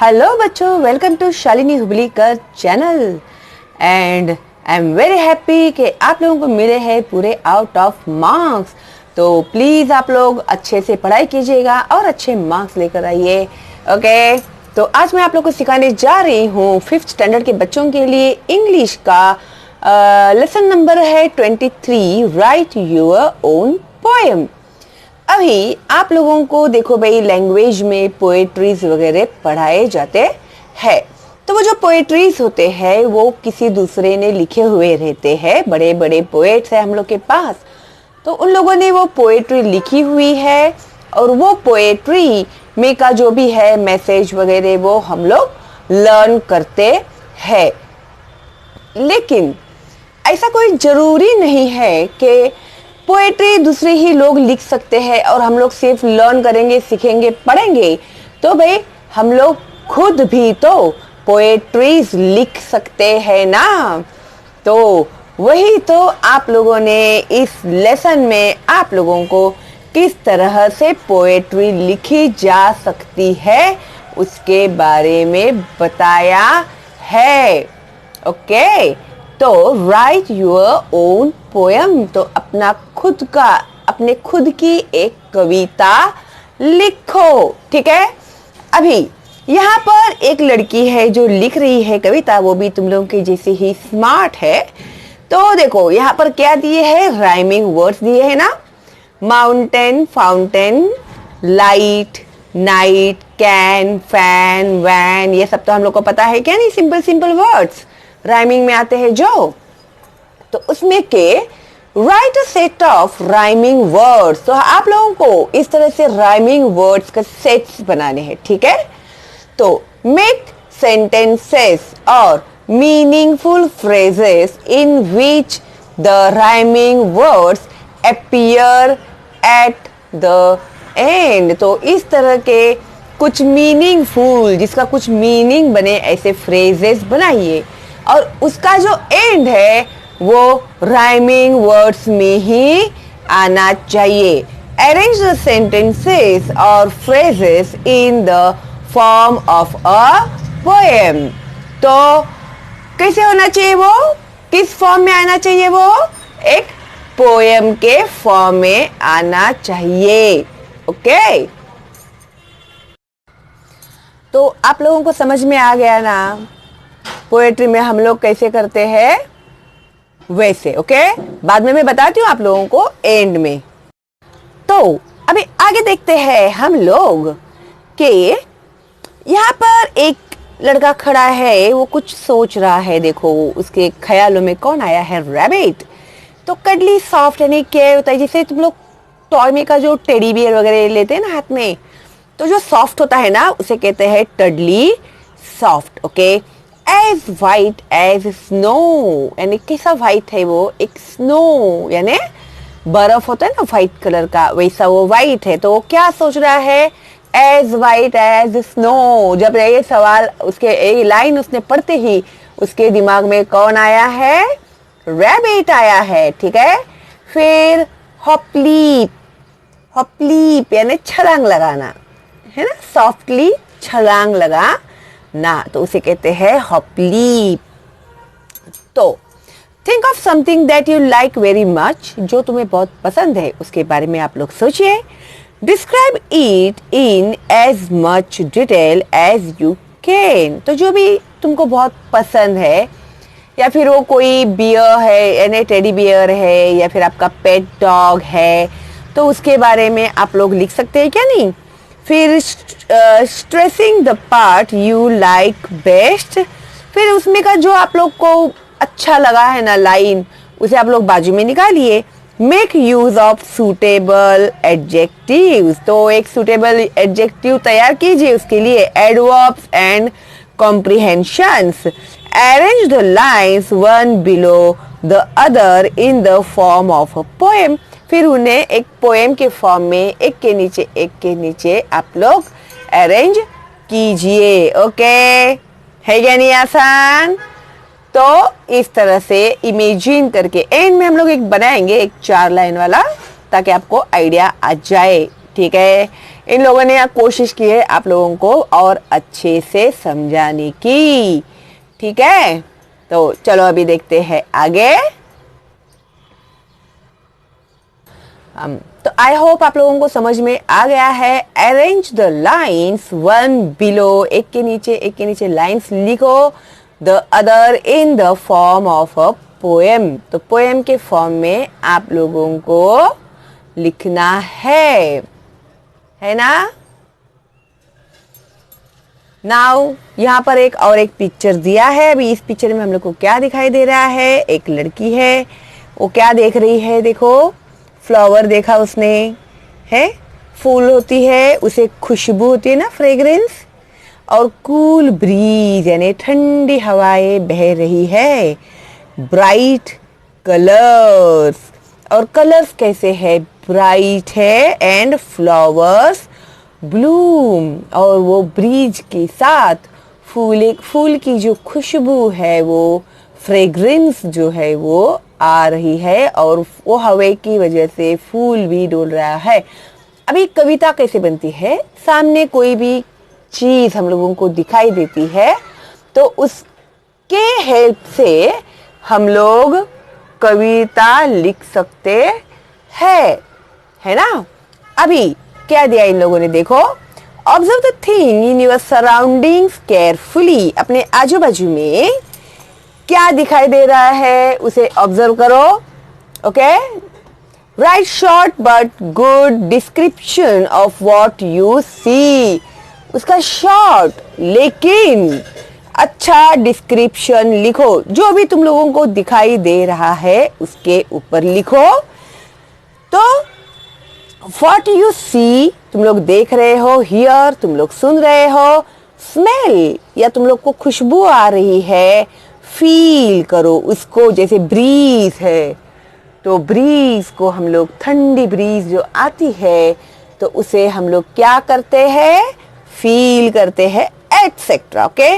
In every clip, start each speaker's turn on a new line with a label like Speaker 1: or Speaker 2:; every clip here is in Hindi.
Speaker 1: हेलो बच्चों, वेलकम टू शालिनी हुबली का channel and I am very happy कि आप लोगों को मिले हैं पूरे आउट ऑफ मार्क्स। तो प्लीज़ आप लोग अच्छे से पढ़ाई कीजिएगा और अच्छे मार्क्स लेकर आइए। ओके, तो आज मैं आप लोग को सिखाने जा रही हूँ 5th स्टैंडर्ड के बच्चों के लिए इंग्लिश का लेसन नंबर है 23, राइट योर ओन पोएम। अभी आप लोगों को देखो भाई, लैंग्वेज में पोएट्रीज वगैरह पढ़ाए जाते हैं। तो वो जो पोएट्रीज होते हैं वो किसी दूसरे ने लिखे हुए रहते हैं। बड़े बड़े पोएट्स हैं हम लोग के पास, तो उन लोगों ने वो पोएट्री लिखी हुई है और वो पोएट्री में का जो भी है मैसेज वगैरह वो हम लोग लर्न करते हैं। लेकिन ऐसा कोई ज़रूरी नहीं है कि पोएट्री दूसरे ही लोग लिख सकते हैं और हम लोग सिर्फ लर्न करेंगे, सीखेंगे, पढ़ेंगे। तो भाई हम लोग खुद भी तो पोएट्रीज लिख सकते हैं ना। तो वही तो आप लोगों ने इस लेसन में आप लोगों को किस तरह से पोएट्री लिखी जा सकती है उसके बारे में बताया है। ओके, तो राइट योर ओन पोएम, तो अपने खुद की एक कविता लिखो। ठीक है, अभी यहाँ पर एक लड़की है जो लिख रही है कविता, वो भी तुम लोगों के जैसे ही स्मार्ट है। तो देखो यहाँ पर क्या दिए हैं, राइमिंग वर्ड्स दिए हैं ना। Mountain, fountain, light, night, can, fan, van, ये सब तो हम लोग को पता है क्या नहीं, सिंपल सिंपल वर्ड्स राइमिंग में आते हैं जो। तो उसमें के right a set of rhyming words, तो आप लोगों को इस तरह से राइमिंग वर्ड्स का सेट्स बनाने हैं। ठीक है, तो मेक सेंटेंसेस और meaningful phrases in which the rhyming words appear at the end. तो इस तरह के कुछ मीनिंगफुल, जिसका कुछ मीनिंग बने, ऐसे फ्रेजेस बनाइए और उसका जो एंड है वो राइमिंग वर्ड्स में ही आना चाहिए। अरेंज द सेंटेंसेस और phrases in the form of a poem. तो कैसे होना चाहिए वो, किस फॉर्म में आना चाहिए वो, एक पोएम के फॉर्म में आना चाहिए। ओके, तो आप लोगों को समझ में आ गया ना पोएट्री में हम लोग कैसे करते हैं वैसे। ओके, बाद में मैं बताती हूँ आप लोगों को एंड में। तो अभी आगे देखते हैं हम लोग कि यहाँ पर एक लड़का खड़ा है, वो कुछ सोच रहा है। देखो उसके ख्यालों में कौन आया है, रैबिट। तो कडली सॉफ्ट यानी क्या होता है, जैसे तुम लोग टॉय में का जो टेडी बियर वगैरह लेते हैं ना हाथ में, तो जो सॉफ्ट होता है ना उसे कहते हैं टडली soft. Okay, as white as snow, यानी कैसा वाइट है वो, एक स्नो यानी बर्फ होता है ना वाइट कलर का, वैसा वो वाइट है। तो वो क्या सोच रहा है, एज वाइट एज स्नो। जब ये सवाल, उसके ये लाइन उसने पढ़ते ही उसके दिमाग में कौन आया है, रैबिट आया है। ठीक है, फिर हॉपलीप, हॉपलीप यानी छलांग लगाना है ना, सॉफ्टली छलांग लगा ना, तो उसे कहते हैं हॉपलीप। तो think of something that you like very much, जो तुम्हें बहुत पसंद है उसके बारे में आप लोग सोचिए। Describe it in as much detail as you can, तो जो भी तुमको बहुत पसंद है, या फिर वो कोई बियर है यानी टेडी बियर है, या फिर आपका पेट डॉग है, तो उसके बारे में आप लोग लिख सकते हैं क्या नहीं। फिर stressing the part you like best, फिर उसमें का जो आप लोग को अच्छा लगा है ना लाइन, उसे आप लोग बाजू में निकालिए। Make use of suitable adjectives, तो एक सूटेबल एडजेक्टिव तैयार कीजिए उसके लिए। Adverbs and comprehensions, arrange the lines one below the other in the form of a poem, फिर उन्हें एक पोएम के फॉर्म में एक के नीचे आप लोग अरेंज कीजिए। ओके, है क्या नहीं आसान। तो इस तरह से इमेजिन करके एंड में हम लोग एक बनाएंगे, एक 4 लाइन वाला, ताकि आपको आइडिया आ जाए। ठीक है, इन लोगों ने कोशिश की है आप लोगों को और अच्छे से समझाने की। ठीक है, तो चलो अभी देखते हैं आगे। तो आई होप आप लोगों को समझ में आ गया है। Arrange the lines one below, एक के नीचे लाइन्स लिखो, the other in the form of a poem. तो पोएम के फॉर्म में आप लोगों को लिखना है ना। नाउ यहाँ पर एक पिक्चर दिया है। अभी इस पिक्चर में हम लोग को क्या दिखाई दे रहा है, एक लड़की है, वो क्या देख रही है, देखो फ्लावर देखा उसने, है फूल होती है, उसे खुशबू होती है ना, फ्रेग्रेंस, और कूल ब्रीज यानी ठंडी हवाएं बह रही है, ब्राइट कलर्स, और कलर्स कैसे है, ब्राइट है, एंड फ्लावर्स ब्लूम, और वो ब्रीज के साथ फूल की जो खुशबू है, वो फ्रेग्रेंस जो है वो आ रही है, और वो हवा की वजह से फूल भी डोल रहा है। अभी कविता कैसे बनती है, सामने कोई भी चीज हम लोगों को दिखाई देती है तो उसके हेल्प से हम लोग कविता लिख सकते हैं, है ना। अभी क्या दिया इन लोगों ने, देखो, observe the thing in your surroundings carefully, अपने आजू बाजू में क्या दिखाई दे रहा है उसे ऑब्जर्व करो। Okay, write short but good description of what you see, उसका शॉर्ट लेकिन अच्छा डिस्क्रिप्शन लिखो, जो भी तुम लोगों को दिखाई दे रहा है उसके ऊपर लिखो। तो व्हाट यू सी, तुम लोग देख रहे हो, हियर तुम लोग सुन रहे हो, स्मेल या तुम लोग को खुशबू आ रही है, फील करो उसको, जैसे ब्रीज है तो ब्रीज को हम लोग, ठंडी ब्रीज जो आती है तो उसे हम लोग क्या करते हैं, फील करते हैं, etcetera. Okay,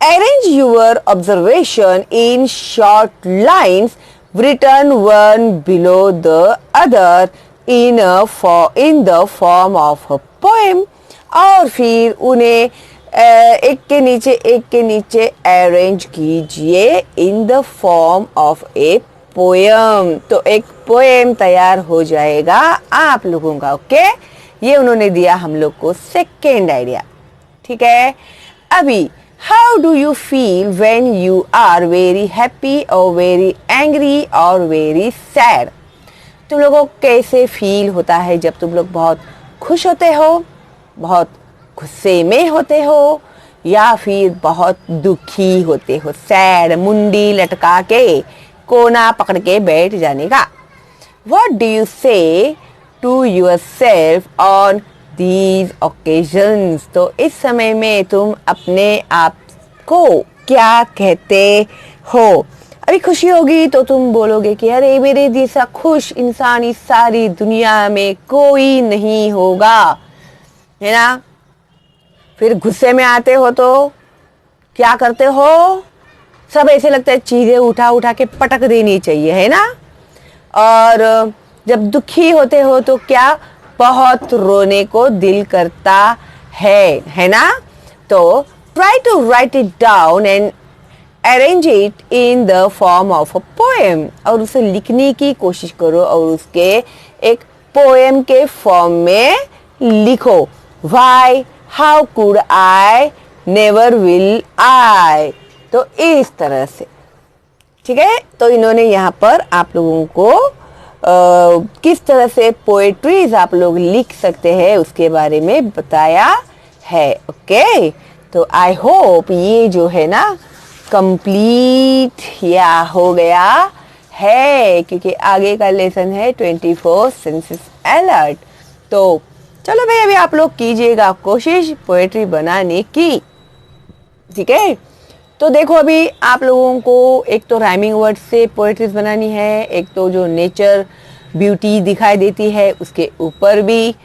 Speaker 1: arrange your observation in short lines written one below the other in the form of a poem, और फिर उन्हें एक के नीचे अरेंज कीजिए इन the form of a poem, तो एक पोएम तैयार हो जाएगा आप लोगों का। ओके, ये उन्होंने दिया हम लोग को सेकेंड आइडिया। ठीक है, अभी how do you feel when you are very happy और वेरी एंग्री और वेरी सैड, तुम लोगों को कैसे फील होता है जब तुम लोग बहुत खुश होते हो, बहुत गुस्से में होते हो, या फिर बहुत दुखी होते हो, सैड, मुंडी लटका के कोना पकड़ के बैठ जाने का। What do you say to yourself on these occasions, तो इस समय में तुम अपने आप को क्या कहते हो। अभी खुशी होगी तो तुम बोलोगे कि अरे मेरे जैसा खुश इंसान इस सारी दुनिया में कोई नहीं होगा, है ना। फिर गुस्से में आते हो तो क्या करते हो, सब ऐसे लगता है चीजें उठा उठा के पटक देनी चाहिए, है ना। और जब दुखी होते हो तो क्या, बहुत रोने को दिल करता है ना। तो try to write it down and arrange it in the form of a poem, और उसे लिखने की कोशिश करो और उसके एक पोएम के फॉर्म में लिखो। Why, how could I, never will I, तो इस तरह से। ठीक है, तो इन्होंने यहाँ पर आप लोगों को किस तरह से पोएट्रीज आप लोग लिख सकते हैं उसके बारे में बताया है। ओके, तो आई होप ये जो है ना कंप्लीट या हो गया है, क्योंकि आगे का लेसन है 24 सेंसेस अलर्ट। तो चलो भाई, अभी आप लोग कीजिएगा कोशिश पोएट्री बनाने की। ठीक है, तो देखो अभी आप लोगों को एक तो राइमिंग वर्ड से पोएट्रीज बनानी है, एक तो जो नेचर ब्यूटी दिखाई देती है उसके ऊपर भी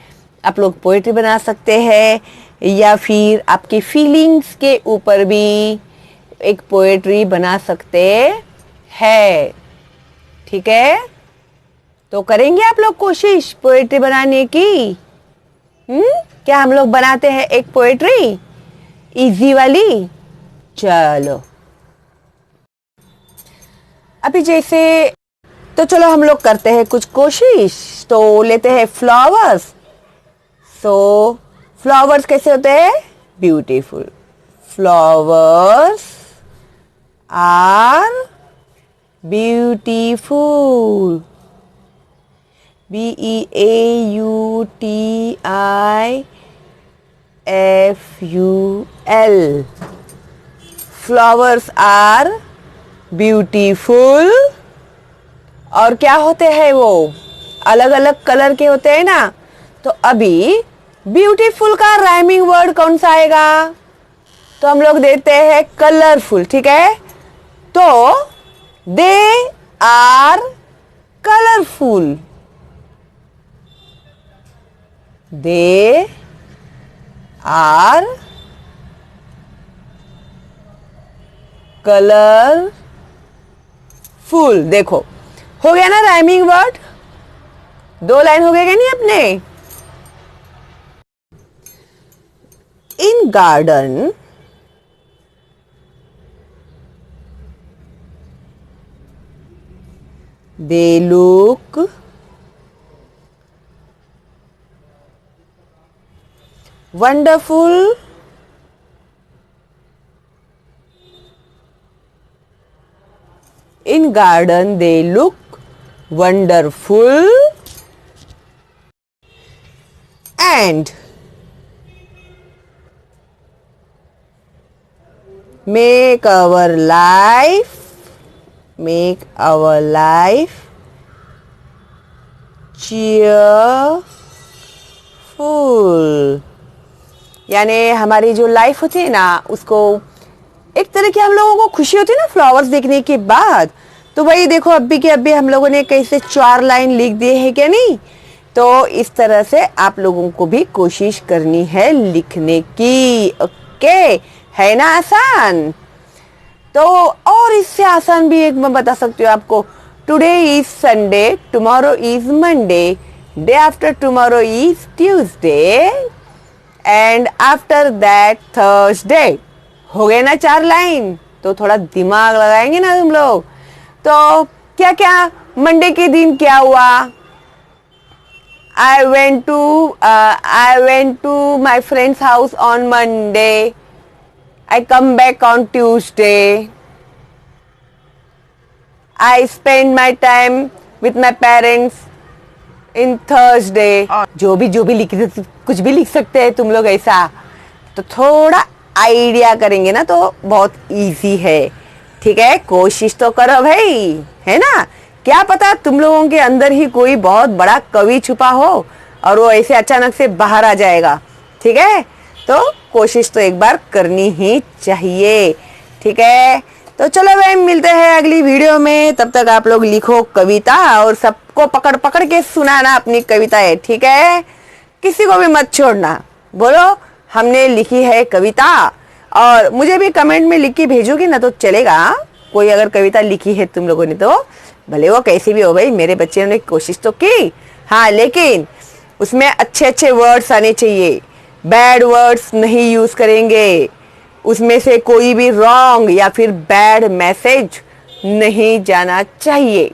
Speaker 1: आप लोग पोएट्री बना सकते हैं, या फिर आपके फीलिंग्स के ऊपर भी एक पोएट्री बना सकते हैं। ठीक है, तो करेंगे आप लोग कोशिश पोएट्री बनाने की। क्या हम लोग बनाते हैं एक पोएट्री इजी वाली? चलो अभी जैसे, तो चलो हम लोग करते हैं कुछ कोशिश। तो लेते हैं फ्लावर्स। सो फ्लावर्स कैसे होते हैं? Beautiful. Flowers are beautiful. BEAUTIFUL। Flowers are beautiful. और क्या होते हैं वो? अलग अलग कलर के होते हैं ना। तो अभी ब्यूटीफुल का राइमिंग वर्ड कौन सा आएगा? तो हम लोग देते हैं कलरफुल। ठीक है, तो they are colourful. They are colourful. देखो हो गया ना राइमिंग वर्ड। 2 लाइन हो गए क्या नहीं अपने? इन garden they look wonderful. In garden they look wonderful and make our life cheerful। यानी हमारी जो लाइफ होती है ना, उसको एक तरह की हम लोगों को खुशी होती है ना फ्लावर्स देखने के बाद। तो वही देखो अभी के अभी हम लोगों ने कैसे 4 लाइन लिख दिए है क्या नहीं? तो इस तरह से आप लोगों को भी कोशिश करनी है लिखने की। ओके, है ना आसान? तो और इससे आसान भी एक मैं बता सकती हूँ आपको। Today is Sunday, tomorrow is Monday, day after tomorrow is Tuesday and after that Thursday. हो गए ना 4 लाइन? तो थोड़ा दिमाग लगाएंगे ना तुम लोग। तो क्या क्या मंडे के दिन क्या हुआ? I went to my friend's house on Monday. I come back on Tuesday. I spend my time with my parents in Thursday. जो भी लिख, कुछ भी लिख सकते हैं तुम लोग ऐसा। तो थोड़ा आइडिया करेंगे ना तो बहुत इजी है। ठीक है, कोशिश तो करो भाई, है ना? क्या पता तुम लोगों के अंदर ही कोई बहुत बड़ा कवि छुपा हो और वो ऐसे अचानक से बाहर आ जाएगा। ठीक है, तो कोशिश तो एक बार करनी ही चाहिए। ठीक है, तो चलो भाई मिलते हैं अगली वीडियो में। तब तक आप लोग लिखो कविता और सबको पकड़ पकड़ के सुनाना अपनी कविताएं। ठीक है, किसी को भी मत छोड़ना। बोलो हमने लिखी है कविता, और मुझे भी कमेंट में लिख के भेजोगे ना तो चलेगा। कोई अगर कविता लिखी है तुम लोगों ने तो भले वो कैसी भी हो भाई, मेरे बच्चे ने कोशिश तो की। हाँ, लेकिन उसमें अच्छे अच्छे वर्ड्स आने चाहिए। बैड वर्ड्स नहीं यूज करेंगे। उसमें से कोई भी रॉन्ग या फिर बैड मैसेज नहीं जाना चाहिए।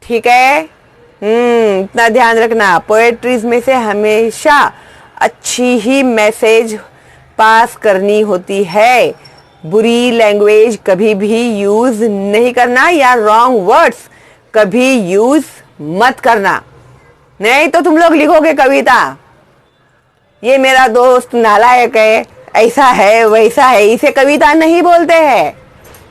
Speaker 1: ठीक है, इतना ध्यान रखना। पोएट्रीज में से हमेशा अच्छी ही मैसेज पास करनी होती है। बुरी लैंग्वेज कभी भी यूज नहीं करना या रॉन्ग वर्ड्स कभी यूज मत करना, नहीं तो तुम लोग लिखोगे कविता ये मेरा दोस्त नालायक है, ऐसा है वैसा है, इसे कविता नहीं बोलते हैं।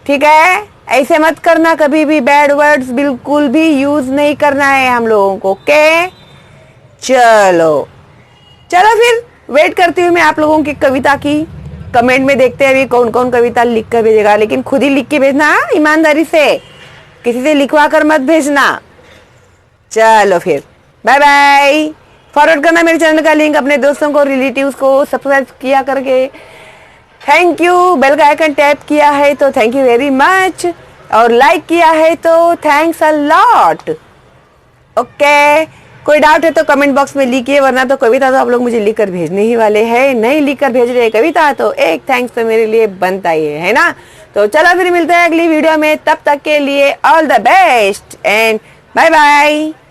Speaker 1: ठीक है, ऐसे मत करना कभी भी। बैड वर्ड्स बिल्कुल भी यूज नहीं करना है हम लोगों को। ओके, चलो फिर वेट करती हूँ मैं आप लोगों की कविता की। कमेंट में देखते हैं अभी कौन कौन कविता लिख कर भेजेगा, लेकिन खुद ही लिख के भेजना ईमानदारी से, किसी से लिखवा कर मत भेजना। चलो फिर बाय बाय। फॉरवर्ड करना मेरे चैनल का लिंक अपने दोस्तों को, रिलेटिव्स को, सब्सक्राइब किया करके। Thank you. बेल का आइकन टैप किया है तो थैंक यू वेरी मच, और लाइक किया है तो थैंक्स अ लॉट। ओके, कोई डाउट है तो कमेंट बॉक्स में लिखिए, वरना तो कविता तो आप लोग मुझे लिख कर भेजने ही वाले हैं। नहीं लिख कर भेज रहे कविता तो एक थैंक्स तो मेरे लिए बनता ही है ना। तो चलो फिर मिलते हैं अगली वीडियो में, तब तक के लिए all the best and bye bye.